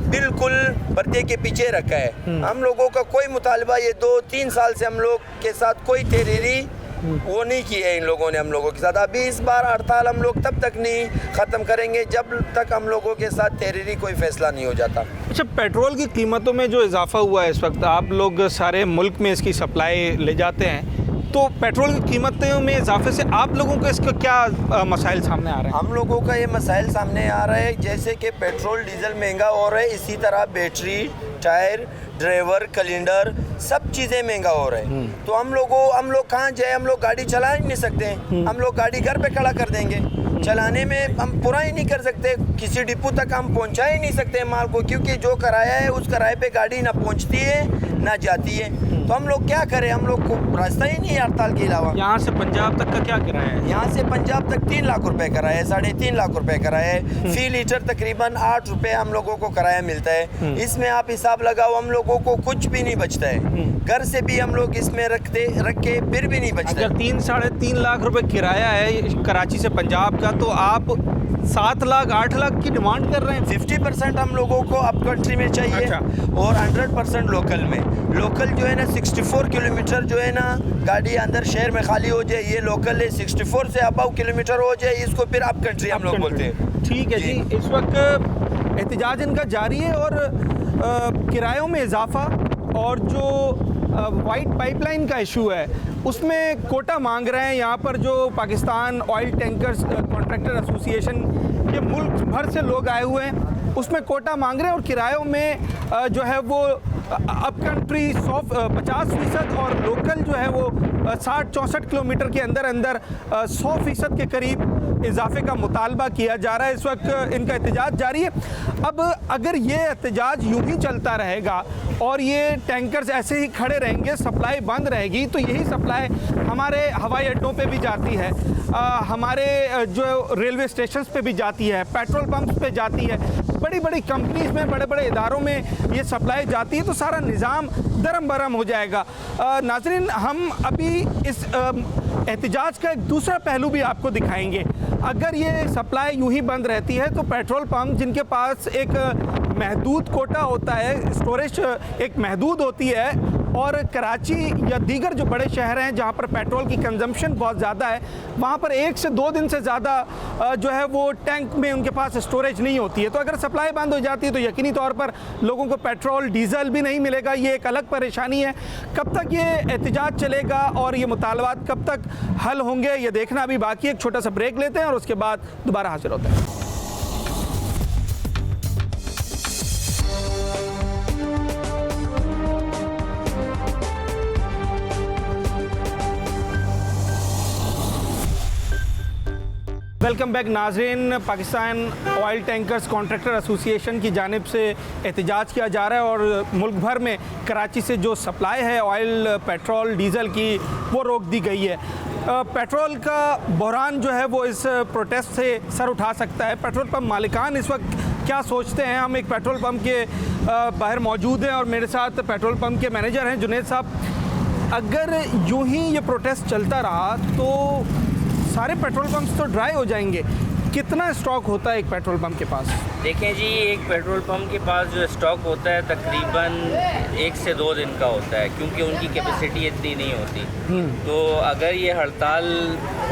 बिल्कुल पर्दे के पीछे रखा है। हम लोगों का कोई मुतालबा ये 2-3 साल से हम लोग के साथ कोई तहरीरी वो नहीं की है इन लोगों ने हम लोगों के साथ। अभी इस बार हड़ताल हम लोग तब तक नहीं ख़त्म करेंगे जब तक हम लोगों के साथ तहरीरी कोई फैसला नहीं हो जाता। अच्छा, पेट्रोल की कीमतों में जो इजाफा हुआ है इस वक्त, आप लोग सारे मुल्क में इसकी सप्लाई ले जाते हैं, तो पेट्रोल की कीमतों में इजाफे से आप लोगों को इसका क्या मसाइल सामने आ रहे हैं? हम लोगों का ये मसाइल सामने आ रहा है जैसे कि पेट्रोल डीजल महंगा हो रहा है, इसी तरह बैटरी, टायर, ड्राइवर, कैलेंडर, सब चीज़ें महंगा हो रहे हैं। तो हम लोग कहाँ जाए? हम लोग गाड़ी चला ही नहीं सकते हैं। हम लोग गाड़ी घर पे खड़ा कर देंगे, चलाने में हम पूरा ही नहीं कर सकते। किसी डिपो तक हम पहुँचा ही नहीं सकते माल को, क्योंकि जो किराया है उस किराए पे गाड़ी ना पहुँचती है ना जाती है। तो हम लोग क्या करें, हम लोग को रास्ता ही नहीं है हड़ताल के अलावा। यहाँ से पंजाब तक का क्या किराया है? यहाँ से पंजाब तक 3 लाख रुपए किराया है, 3.5 लाख रुपए किराया है। फी लीटर तकरीबन 8 रुपए हम लोगों को किराया मिलता है। इसमें आप हिसाब लगाओ, हम लोगों को कुछ भी नहीं बचता है। घर से भी हम लोग इसमें रख के फिर भी नहीं बचता। अगर 3-3.5 लाख रुपए किराया है कराची से पंजाब का, तो आप 7 लाख 8 लाख की डिमांड कर रहे हैं। 50% हम लोगों को अप कंट्री में चाहिए। अच्छा। और 100% लोकल में। लोकल जो है ना 64 किलोमीटर जो है ना गाड़ी अंदर शहर में खाली हो जाए, ये लोकल है। 64 से अबाव किलोमीटर हो जाए, इसको फिर अप कंट्री हम लोग बोलते हैं। ठीक है जी। इस वक्त एहतजाज इनका जारी है और किरायों में इजाफा और जो वाइट पाइपलाइन का इशू है उसमें कोटा मांग रहे हैं। यहाँ पर जो Pakistan oil tankers contractor association के मुल्क भर से लोग आए हुए हैं, उसमें कोटा मांग रहे हैं और किरायों में जो है वो अप कंट्री 50% और लोकल जो है वो 60-64 किलोमीटर के अंदर 100% के करीब इजाफे का मुतालबा किया जा रहा है। इस वक्त इनका एहतजाज जारी है। अब अगर ये एहतजाज यूं ही चलता रहेगा और ये टैंकर्स ऐसे ही खड़े रहेंगे, सप्लाई बंद रहेगी, तो यही सप्लाई हमारे हवाई अड्डों पे भी जाती है, हमारे जो रेलवे स्टेशंस पे भी जाती है, पेट्रोल पंप्स पे जाती है, बड़ी बड़ी कंपनीज में, बड़े बड़े इदारों में ये सप्लाई जाती है, तो सारा निज़ाम दरम बरम हो जाएगा। नाज़रीन, हम अभी इस एहतजाज का एक दूसरा पहलू भी आपको दिखाएंगे। अगर ये सप्लाई यूं ही बंद रहती है तो पेट्रोल पंप जिनके पास एक महदूद कोटा होता है, स्टोरेज एक महदूद होती है, और कराची या दीगर जो बड़े शहर हैं जहाँ पर पेट्रोल की कंजम्पशन बहुत ज़्यादा है, वहाँ पर 1 से 2 दिन से ज़्यादा जो है वो टैंक में उनके पास स्टोरेज नहीं होती है। तो अगर सप्लाई बंद हो जाती है तो यकीनी तौर पर लोगों को पेट्रोल डीजल भी नहीं मिलेगा। ये एक अलग परेशानी है। कब तक ये एहतजाज चलेगा और ये मुतालबात कब तक हल होंगे, ये देखना अभी बाकी है। एक छोटा सा ब्रेक लेते हैं और उसके बाद दोबारा हाजिर होते हैं। वेलकम बैक नाज़रीन। Pakistan oil tankers contractor association की जानिब से एहतजाज किया जा रहा है और मुल्क भर में कराची से जो सप्लाई है ऑयल, पेट्रोल, डीज़ल की, वो रोक दी गई है। पेट्रोल का बहरान जो है वो इस प्रोटेस्ट से सर उठा सकता है। पेट्रोल पंप मालिकान इस वक्त क्या सोचते हैं? हम एक पेट्रोल पंप के बाहर मौजूद हैं और मेरे साथ पेट्रोल पंप के मैनेजर हैं जुनेद साहब। अगर यूं ही ये प्रोटेस्ट चलता रहा तो सारे पेट्रोल पंप्स तो ड्राई हो जाएंगे। कितना स्टॉक होता है एक पेट्रोल पंप के पास? देखें जी, एक पेट्रोल पंप के पास जो स्टॉक होता है तकरीबन 1 से 2 दिन का होता है, क्योंकि उनकी कैपेसिटी इतनी नहीं होती। तो अगर ये हड़ताल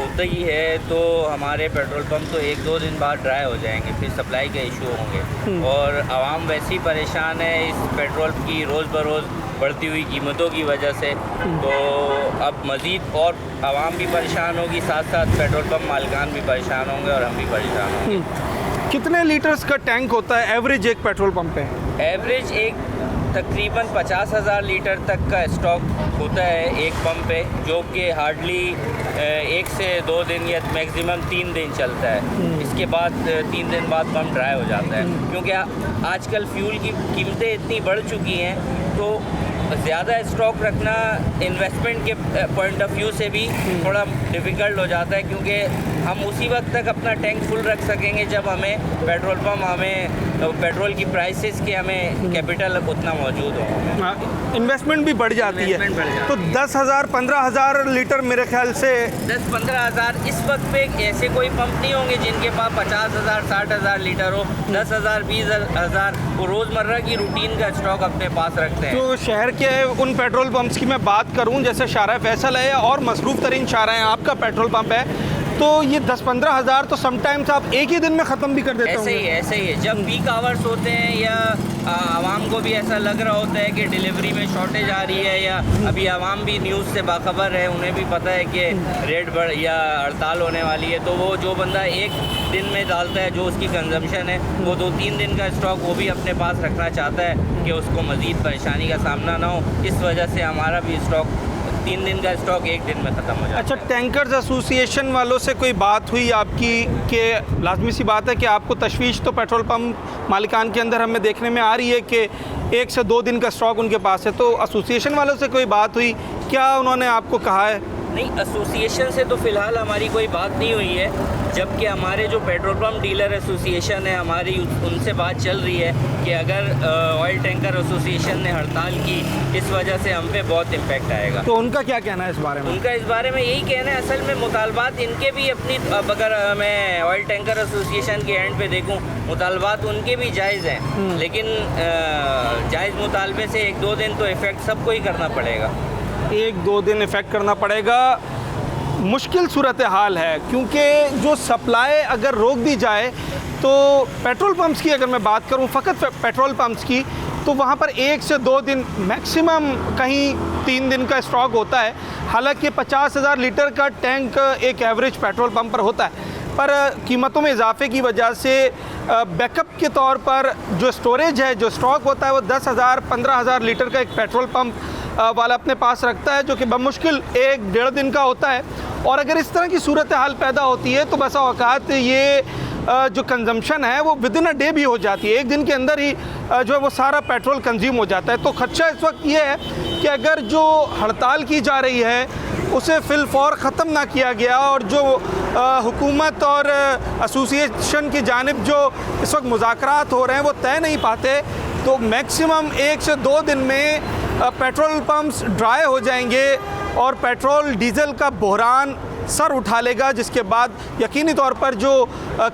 होती ही है तो हमारे पेट्रोल पंप तो 1-2 दिन बाद ड्राई हो जाएंगे, फिर सप्लाई के इशू होंगे और आवाम वैसे ही परेशान है इस पेट्रोल की रोज़ बरोज़ बढ़ती हुई कीमतों की वजह से। तो अब मज़ीद और आवाम भी परेशान होगी, साथ साथ पेट्रोल पंप मालिकान भी परेशान होंगे और हम भी परेशान होंगे। कितने लीटर्स का टैंक होता है एवरेज एक पेट्रोल पंप पे? एवरेज एक तकरीबन 50,000 लीटर तक का स्टॉक होता है एक पंप पे, जो कि हार्डली 1 से 2 दिन या मैक्सिमम 3 दिन चलता है। इसके बाद 3 दिन बाद पंप ड्राई हो जाता है, क्योंकि आजकल फ्यूल की कीमतें इतनी बढ़ चुकी हैं तो ज़्यादा स्टॉक रखना इन्वेस्टमेंट के पॉइंट ऑफ व्यू से भी थोड़ा डिफ़िकल्ट हो जाता है, क्योंकि हम उसी वक्त तक अपना टैंक फुल रख सकेंगे जब हमें पेट्रोल पंप पेट्रोल की प्राइसेस के हमें कैपिटल उतना मौजूद हो। इन्वेस्टमेंट भी बढ़ जाती है। तो 10,000 15,000 लीटर मेरे ख्याल से 10-15,000 इस वक्त पे ऐसे कोई पंप नहीं होंगे जिनके पास 50,000 60,000 लीटर हो। 10,000 20,000 वो रोज़मर्रा की रूटीन का स्टॉक अपने पास रखते हैं। तो शहर के उन पेट्रोल पंप्स की मैं बात करूं, जैसे शारा फैसल है और मसरूफ़ तरीन शारा है, आपका पेट्रोल पंप है, तो ये 10-15 हज़ार तो समटाइम्स आप एक ही दिन में ख़त्म भी कर देते हो। ऐसे ही है। जब पीक आवर्स होते हैं या आवाम को भी ऐसा लग रहा होता है कि डिलीवरी में शॉर्टेज आ रही है, या अभी आवाम भी न्यूज़ से बाखबर है, उन्हें भी पता है कि रेट बढ़ या हड़ताल होने वाली है, तो वो जो बंदा एक दिन में डालता है जो उसकी कंजम्पशन है, वो 2-3 दिन का स्टॉक वो भी अपने पास रखना चाहता है कि उसको मज़ीद परेशानी का सामना ना हो। इस वजह से हमारा भी स्टॉक 3 दिन का स्टॉक एक दिन में ख़त्म हो जाता है। अच्छा, टैंकर्स एसोसिएशन वालों से कोई बात हुई आपकी कि लाजमी सी बात है कि आपको तशवीश तो पेट्रोल पंप मालिकान के अंदर हमें देखने में आ रही है कि 1 से 2 दिन का स्टॉक उनके पास है, तो एसोसिएशन वालों से कोई बात हुई क्या? उन्होंने आपको कहा है? नहीं, एसोसिएशन से तो फ़िलहाल हमारी कोई बात नहीं हुई है, जबकि हमारे जो पेट्रोल पंप डीलर एसोसिएशन है हमारी, उनसे बात चल रही है कि अगर ऑयल टैंकर एसोसिएशन ने हड़ताल की, इस वजह से हम पे बहुत इम्पैक्ट आएगा। तो उनका क्या कहना है इस बारे में? उनका इस बारे में यही कहना है, असल में मुतालबात इनके भी अपनी, अब अगर मैं ऑयल टैंकर एसोसिएशन के एंड पे देखूं, मुतालबात उनके भी जायज़ हैं, लेकिन जायज़ मुतालबे से 1-2 दिन तो इफ़ेक्ट सबको ही करना पड़ेगा। 1-2 दिन इफ़ेक्ट करना पड़ेगा। मुश्किल सूरत हाल है, क्योंकि जो सप्लाई अगर रोक दी जाए तो पेट्रोल पंप्स की अगर मैं बात करूं, फ़कत पेट्रोल पंप्स की, तो वहाँ पर 1 से 2 दिन मैक्सिमम, कहीं 3 दिन का स्टॉक होता है। हालांकि 50,000 लीटर का टैंक एक एवरेज पेट्रोल पंप पर होता है, पर कीमतों में इजाफे की वजह से बैकअप के तौर पर जो स्टोरेज है, जो स्टॉक होता है, वो 10,000 15,000 लीटर का एक पेट्रोल पंप वाला अपने पास रखता है, जो कि बमुश्किल 1-1.5 दिन का होता है। और अगर इस तरह की सूरत हाल पैदा होती है तो बसा औकात ये जो कंजम्पशन है वो विदिन अ डे भी हो जाती है, 1 दिन के अंदर ही जो है वो सारा पेट्रोल कंज्यूम हो जाता है। तो खदशा इस वक्त ये है कि अगर जो हड़ताल की जा रही है उसे फिलफौर ख़त्म ना किया गया, और जो हुकूमत और एसोसिएशन की जानिब जो इस वक्त मुज़ाकरात हो रहे हैं वो तय नहीं पाते, तो मैक्सिमम 1 से 2 दिन में पेट्रोल पंप्स ड्राई हो जाएंगे और पेट्रोल डीज़ल का बहरान सर उठा लेगा, जिसके बाद यकीनी तौर पर जो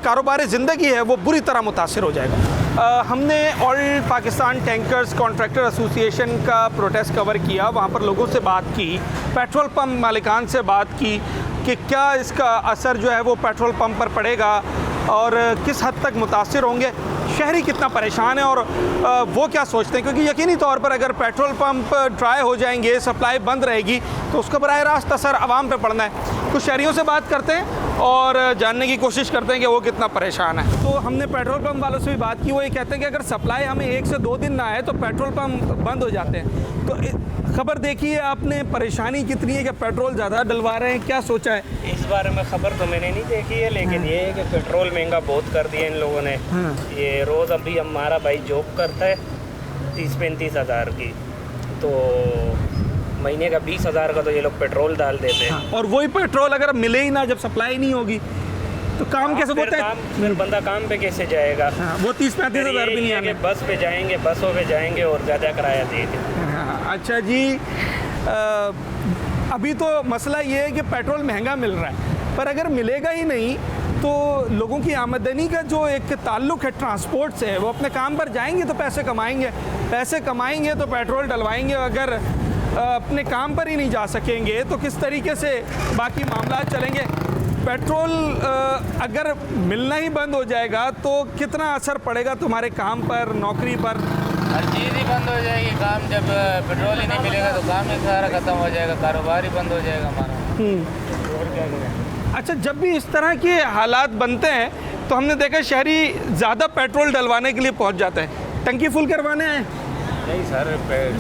कारोबार ज़िंदगी है वो बुरी तरह मुतासिर हो जाएगा। हमने oil Pakistan tankers contractor association का प्रोटेस्ट कवर किया, वहाँ पर लोगों से बात की, पेट्रोल पंप मालिकान से बात की कि क्या इसका असर जो है वो पेट्रोल पंप पर पड़ेगा और किस हद तक मुतासिर होंगे, शहरी कितना परेशान है और वो क्या सोचते हैं, क्योंकि यकीनी तौर पर अगर पेट्रोल पंप ड्राई हो जाएंगे, सप्लाई बंद रहेगी, तो उसका बराह रास्त असर आवाम पे पड़ना है। कुछ शहरियों से बात करते हैं और जानने की कोशिश करते हैं कि वो कितना परेशान है। तो हमने पेट्रोल पंप वालों से भी बात की, वो ये कहते हैं कि अगर सप्लाई हमें 1 से 2 दिन ना आए तो पेट्रोल पंप बंद हो जाते हैं। तो खबर देखी है आपने, परेशानी कितनी है कि पेट्रोल ज़्यादा डलवा रहे हैं, क्या सोचा है इस बारे में? खबर तो मैंने नहीं देखी है, लेकिन ये है कि पेट्रोल महंगा बहुत कर दिया इन लोगों ने। ये रोज़ अभी हमारा भाई जॉब करता है 30-35 हज़ार की, तो महीने का 20,000 का तो ये लोग पेट्रोल डाल देते हैं। और वही पेट्रोल अगर मिले ही ना, जब सप्लाई नहीं होगी तो काम कैसे होता है? फिर बंदा काम पे कैसे जाएगा? वो 30-35 हज़ार भी नहीं आने। बस पे जाएंगे, बसों पे जाएंगे और ज़्यादा किराया देंगे। अच्छा जी, अभी तो मसला ये है कि पेट्रोल महंगा मिल रहा है, पर अगर मिलेगा ही नहीं तो लोगों की आमदनी का जो एक ताल्लुक़ है ट्रांसपोर्ट से, वो अपने काम पर जाएंगे तो पैसे कमाएंगे तो पेट्रोल डलवाएंगे। अगर अपने काम पर ही नहीं जा सकेंगे तो किस तरीके से बाकी मामला चलेंगे? पेट्रोल अगर मिलना ही बंद हो जाएगा तो कितना असर पड़ेगा तुम्हारे काम पर, नौकरी पर? हर चीज़ ही बंद हो जाएगी। काम जब पेट्रोल ही नहीं मिलेगा तो काम ही सारा ख़त्म हो जाएगा, कारोबार ही बंद हो जाएगा हमारा। और क्या करें? अच्छा, जब भी इस तरह के हालात बनते हैं तो हमने देखा शहरी ज़्यादा पेट्रोल डलवाने के लिए पहुंच जाते हैं। टंकी फुल करवाने आए? नहीं सर,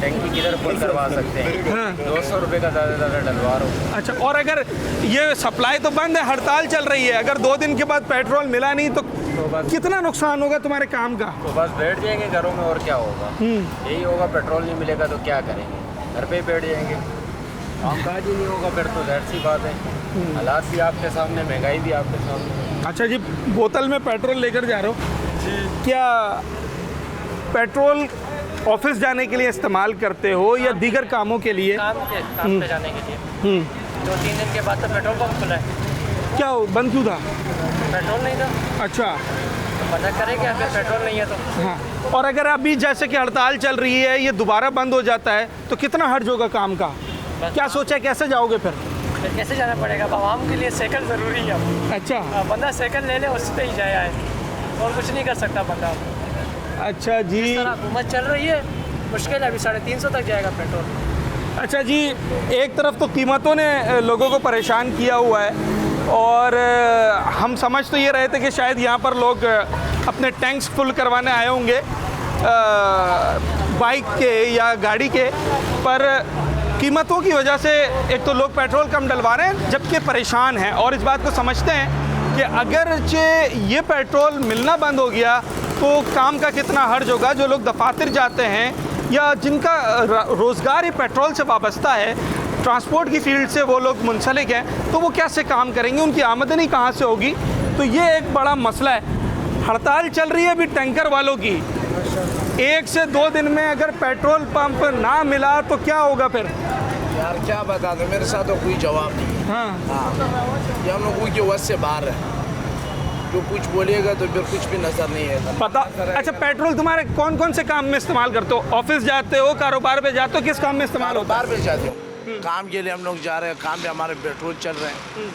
टैंकी किधर फुल करवा सकते हैं? हाँ। 200 रुपये का ज़्यादा डलवा रहा हूँ। अच्छा, और अगर ये सप्लाई तो बंद है, हड़ताल चल रही है, अगर 2 दिन के बाद पेट्रोल मिला नहीं तो कितना नुकसान होगा तुम्हारे काम का? तो बस बैठ जाएंगे घरों में, और क्या होगा? यही होगा, पेट्रोल नहीं मिलेगा तो क्या करेंगे? घर पे ही बैठ जाएंगे, कामकाज ही नहीं होगा, फिर तो ज़ाहिर सी बात है। हालात भी आपके सामने, महंगाई भी आपके सामने। अच्छा जी, बोतल में पेट्रोल लेकर जा रहे हो, क्या पेट्रोल ऑफिस जाने के लिए इस्तेमाल करते हो या दीगर कामों के लिए? काम पे जाने के लिए। 2-3 दिन के बाद तो पेट्रोल पंप खुला है। क्या बंद क्यों था? पेट्रोल नहीं था। अच्छा, तो मदद करेंगे, फिर पेट्रोल नहीं है तो। हाँ, और अगर अभी जैसे कि हड़ताल चल रही है, ये दोबारा बंद हो जाता है तो कितना हर्ज होगा काम का? क्या सोचा है, कैसे जाओगे फिर कैसे जाना पड़ेगा? आवाम के लिए साइकिल ज़रूरी है। अच्छा, बंदा साइकिल ले ले, उस पर ही जाए आए, और कुछ नहीं कर सकता बंदा। अच्छा जी, हुकूमत चल रही है, मुश्किल है, अभी 350 तक जाएगा पेट्रोल। अच्छा जी, एक तरफ तो कीमतों ने लोगों को परेशान किया हुआ है और हम समझ तो ये रहे थे कि शायद यहाँ पर लोग अपने टैंक्स फुल करवाने आए होंगे बाइक के या गाड़ी के, पर कीमतों की वजह से एक तो लोग पेट्रोल कम डलवा रहे हैं जबकि परेशान हैं, और इस बात को समझते हैं कि अगर ये पेट्रोल मिलना बंद हो गया तो काम का कितना हर्ज होगा। जो लोग दफातर जाते हैं या जिनका रोज़गार ही पेट्रोल से वाबस्ता है, ट्रांसपोर्ट की फील्ड से वो लोग मुंसलिक हैं, तो वो कैसे काम करेंगे, उनकी आमदनी कहाँ से होगी? तो ये एक बड़ा मसला है। हड़ताल चल रही है अभी टैंकर वालों की। 1 से 2 दिन में अगर पेट्रोल पंप ना मिला तो क्या होगा फिर? यार क्या बता दो, मेरे साथ तो कोई जवाब नहीं है। हाँ, ये हम लोगों की वजह से बाहर है, जो कुछ बोलेगा तो फिर कुछ भी नजर नहीं है पता। अच्छा, पेट्रोल तुम्हारे कौन कौन से काम में इस्तेमाल करते हो? ऑफिस जाते हो, कारोबार पे जाते हो, किस काम में इस्तेमाल होता है? कारोबार पे जाते हो, काम के लिए हम लोग जा रहे हैं, काम पे हमारे पेट्रोल चल रहे हैं।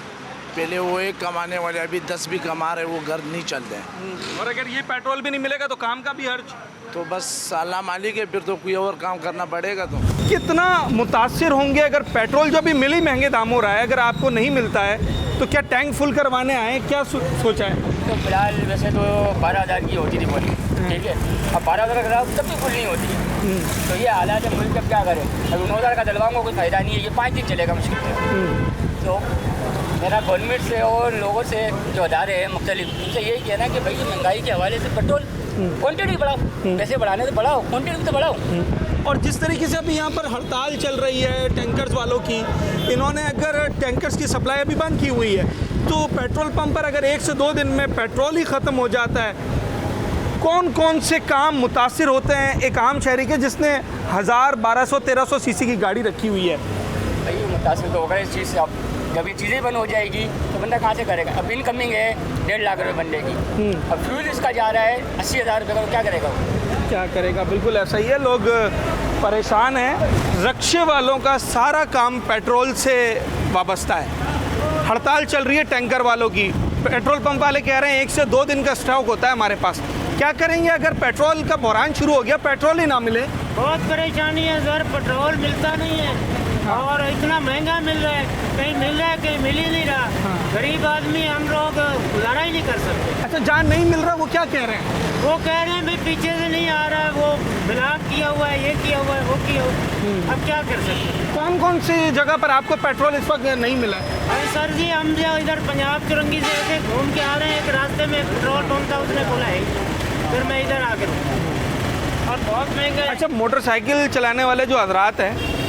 पहले वो 1 कमाने वाले अभी 10 भी कमा रहे, वो घर नहीं चलते हैं। और अगर ये पेट्रोल भी नहीं मिलेगा तो काम का भी हर्ज। तो बस अल्लाह मालिक है, फिर तो कोई और काम करना पड़ेगा। तो कितना मुतासिर होंगे अगर पेट्रोल जो भी मिल ही महंगे दाम हो रहा है, अगर आपको नहीं मिलता है तो क्या टैंक फुल करवाने आए, क्या सोचा है? तो फिलहाल वैसे तो 12,000 की होती थी बोली, ठीक है। अब 12,000 का तब भी फुल नहीं होती। तो ये हालात है, मुल्क अब क्या करें? अभी 9,000 का डलवाऊंगा कोई फ़ायदा नहीं है, ये 5 दिन चलेगा मुश्किल से। तो मेरा गवर्नमेंट से और लोगों से जो अदारे हैं मुख्तलिफ, उनसे यही कहना है कि भाई महंगाई के हवाले से पेट्रोल क्वान्टिटी बढ़ाओ, पैसे बढ़ाने से बढ़ाओ, क्वान्टिटी तो बढ़ाओ। और जिस तरीके से अभी यहाँ पर हड़ताल चल रही है टैंकर्स वालों की, इन्होंने अगर टैंकर्स की सप्लाई अभी बंद की हुई है, तो पेट्रोल पंप पर अगर 1 से 2 दिन में पेट्रोल ही ख़त्म हो जाता है, कौन कौन से काम मुतासिर होते हैं एक आम शहरी के जिसने 1000, 1200, 1300 सीसी की गाड़ी रखी हुई है? भाई मुतासिर तो होगा इस चीज़ से। अब जब ये चीज़ें बंद हो जाएगी तो बंदा कहाँ से करेगा? अब इनकमिंग है 1.5 लाख रुपये बंदे की, अब फ्यूल इसका जा रहा है 80,000 रुपये का, तो क्या करेगा वो? क्या करेगा? बिल्कुल ऐसा ही है, लोग परेशान हैं। रक्शे वालों का सारा काम पेट्रोल से वाबस्ता है। हड़ताल चल रही है टैंकर वालों की, पेट्रोल पंप वाले कह रहे हैं 1 से 2 दिन का स्टॉक होता है हमारे पास। क्या करेंगे अगर पेट्रोल का बहरान शुरू हो गया, पेट्रोल ही ना मिले? बहुत परेशानी है सर, पेट्रोल मिलता नहीं है। और इतना महंगा मिल रहा है, कहीं मिल रहा है कहीं मिल ही नहीं रहा। गरीब आदमी हम लोग गुजारा ही नहीं कर सकते। अच्छा, जहाँ नहीं मिल रहा वो क्या कह रहे हैं? वो कह रहे हैं भाई पीछे से नहीं आ रहा है, वो मिलाप किया हुआ है, ये किया हुआ है, वो किया हुआ है। अब क्या कर सकते हैं? कौन कौन सी जगह पर आपको पेट्रोल इस वक्त नहीं मिला है? अरे सर जी, हम जो इधर पंजाब चुरंगी से ऐसे घूम के आ रहे हैं, एक रास्ते में पेट्रोल पंप था, उसने बोला है, फिर मैं इधर आ गया और बहुत महंगा है। अच्छा, मोटरसाइकिल चलाने वाले जो हजरात हैं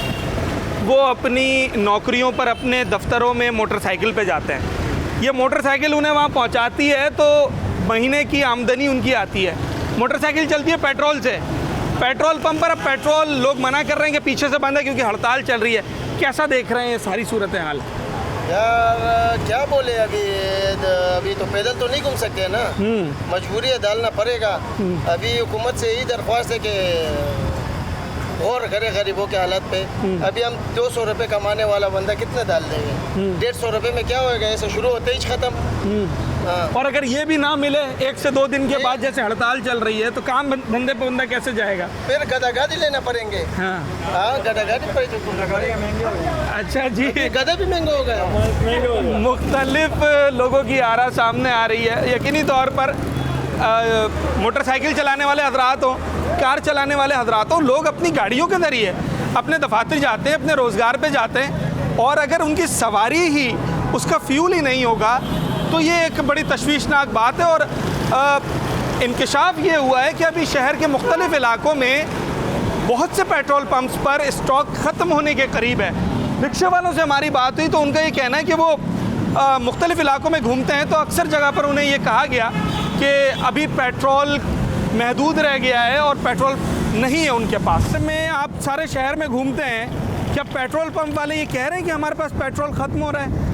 वो अपनी नौकरियों पर, अपने दफ्तरों में मोटरसाइकिल पे जाते हैं। ये मोटरसाइकिल उन्हें वहाँ पहुँचाती है तो महीने की आमदनी उनकी आती है। मोटरसाइकिल चलती है पेट्रोल से। पेट्रोल पंप पर अब पेट्रोल लोग मना कर रहे हैं कि पीछे से बंद है क्योंकि हड़ताल चल रही है। कैसा देख रहे हैं ये सारी सूरत हाल? यार क्या बोले, अभी तो पैदल तो नहीं घूम सकते हैं ना, मजबूरी है, डालना पड़ेगा। अभी हुकूमत से यही दरख्वास्त है कि और करे गरीबों के हालात पे। अभी हम 200 रुपये कमाने वाला बंदा कितना डाल देंगे? 150 रुपये में क्या होएगा? ऐसे शुरू होते ही खत्म। और अगर ये भी ना मिले 1 से 2 दिन के बाद, जैसे हड़ताल चल रही है, तो काम धंधे पे बंदा कैसे जाएगा? फिर गधा गाड़ी लेना पड़ेंगे। हाँ, गधा गाड़ी पड़ेगी। अच्छा जी, गधा भी महंगा हो गया। मुख्तलिफ लोगों की आरा सामने आ रही है। यकीनी तौर पर मोटरसाइकिल चलाने वाले हजरात हों, कार चलाने वाले हजरात हों, लोग अपनी गाड़ियों के ज़रिए अपने दफातर जाते हैं, अपने रोज़गार पे जाते हैं, और अगर उनकी सवारी ही, उसका फ्यूल ही नहीं होगा तो ये एक बड़ी तशवीशनाक बात है। और इंकशाफ ये हुआ है कि अभी शहर के मुख्तलिफ इलाकों में बहुत से पेट्रोल पंप्स पर स्टॉक ख़त्म होने के करीब है। रिक्शे वालों से हमारी बात हुई तो उनका ये कहना है कि वो मुख्तलिफ इलाकों में घूमते हैं तो अक्सर जगह पर उन्हें ये कहा गया कि अभी पेट्रोल महदूद रह गया है और पेट्रोल नहीं है उनके पास। में आप सारे शहर में घूमते हैं, क्या पेट्रोल पंप वाले ये कह रहे हैं कि हमारे पास पेट्रोल ख़त्म हो रहा है?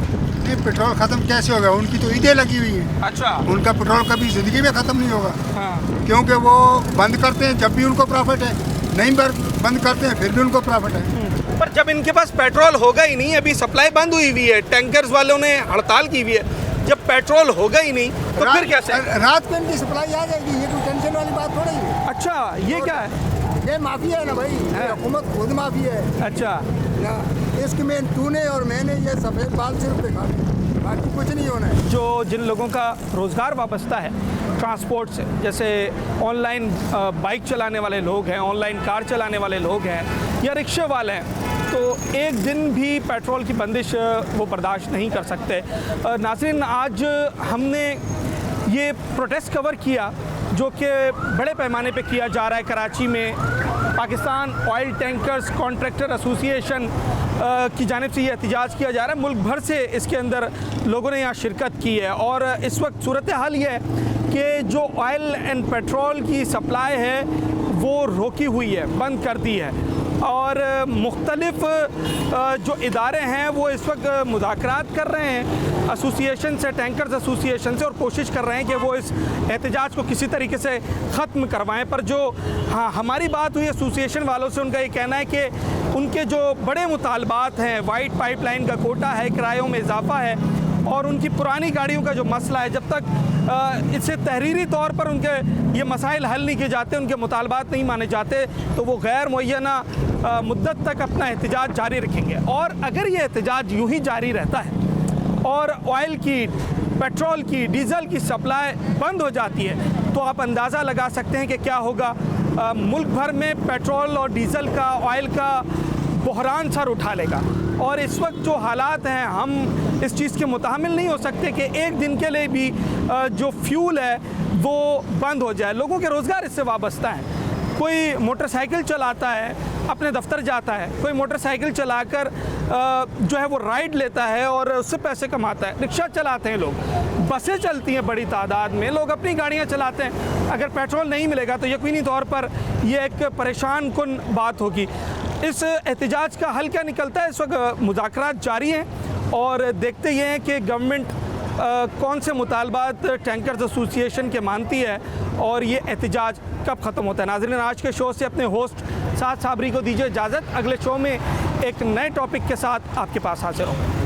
नहीं, पेट्रोल ख़त्म कैसे होगा? उनकी तो ईदें लगी हुई है। अच्छा, उनका पेट्रोल कभी ज़िंदगी में ख़त्म नहीं होगा। हाँ। क्योंकि वो बंद करते हैं जब भी उनको प्रॉफिट है, नहीं बंद करते हैं फिर भी उनको प्रॉफिट है। पर जब इनके पास पेट्रोल होगा ही नहीं, अभी सप्लाई बंद हुई हुई है, टैंकर्स वालों ने हड़ताल की हुई है, जब पेट्रोल होगा ही नहीं तो फिर कैसे? रात को इनकी सप्लाई आ जाएगी, ये कोई टेंशन वाली बात थोड़ी है। अच्छा, ये क्या है? ये माफिया है ना भाई, हुकूमत खुद माफिया है। अच्छा, इसके में तूने और मैंने ये सफ़ेद बाल सिर्फ दिखा, बाकी कुछ नहीं होना है। जो जिन लोगों का रोज़गार वाबस्ता है ट्रांसपोर्ट से, जैसे ऑनलाइन बाइक चलाने वाले लोग हैं, ऑनलाइन कार चलाने वाले लोग हैं, या रिक्शे वाले हैं, तो एक दिन भी पेट्रोल की बंदिश वो बर्दाश्त नहीं कर सकते। नाज़रीन, आज हमने ये प्रोटेस्ट कवर किया जो कि बड़े पैमाने पे किया जा रहा है कराची में। Pakistan oil tankers contractor association की जानिब से ये एहतजाज किया जा रहा है। मुल्क भर से इसके अंदर लोगों ने यहाँ शिरकत की है और इस वक्त सूरत हाल ये है कि जो ऑयल एंड पेट्रोल की सप्लाई है वो रोकी हुई है, बंद कर दी है और मुख्तलिफ जो इदारे हैं वो इस वक्त मुज़ाकरात कर रहे हैं एसोसिएशन से, टैंकर्स एसोसिएशन से, और कोशिश कर रहे हैं कि वो इस एहतजाज को किसी तरीके से ख़त्म करवाएं। पर जो हमारी बात हुई एसोसिएशन वालों से, उनका ये कहना है कि उनके जो बड़े मुतालबात हैं, वाइट पाइपलाइन का कोटा है, किरायों में इजाफा है और उनकी पुरानी गाड़ियों का जो मसला है, जब तक इससे तहरीरी तौर पर उनके ये मसाइल हल नहीं किए जाते, उनके मुतालबात नहीं माने जाते, तो वो गैर मुअय्यना मुद्दत तक अपना एहतजाज जारी रखेंगे। और अगर ये एहतजाज यूँ ही जारी रहता है और ऑयल की, पेट्रोल की, डीज़ल की सप्लाई बंद हो जाती है तो आप अंदाज़ा लगा सकते हैं कि क्या होगा। मुल्क भर में पेट्रोल और डीज़ल का, ऑयल का बहरान सर उठा लेगा और इस वक्त जो हालात हैं हम इस चीज़ के मुतहम्मिल नहीं हो सकते कि एक दिन के लिए भी जो फ्यूल है वो बंद हो जाए। लोगों के रोज़गार इससे वाबस्ता है। कोई मोटरसाइकिल चलाता है, अपने दफ्तर जाता है, कोई मोटरसाइकिल चलाकर जो है वो राइड लेता है और उससे पैसे कमाता है। रिक्शा चलाते हैं लोग, बसें चलती हैं बड़ी तादाद में, लोग अपनी गाड़ियां चलाते हैं। अगर पेट्रोल नहीं मिलेगा तो यकीनी तौर पर यह एक परेशान कुन बात होगी। इस एहतजाज का हल क्या निकलता है, इस वक्त मुज़ाकरात जारी हैं और देखते ये हैं कि गवर्नमेंट कौन से मुतालबात टैंकर्स एसोसिएशन के मानती है और ये एहतजाज कब ख़त्म होता है। नाज़रीन, आज के शो से अपने होस्ट साद साबरी को दीजिए इजाज़त। अगले शो में एक नए टॉपिक के साथ आपके पास हाजिर होंगे।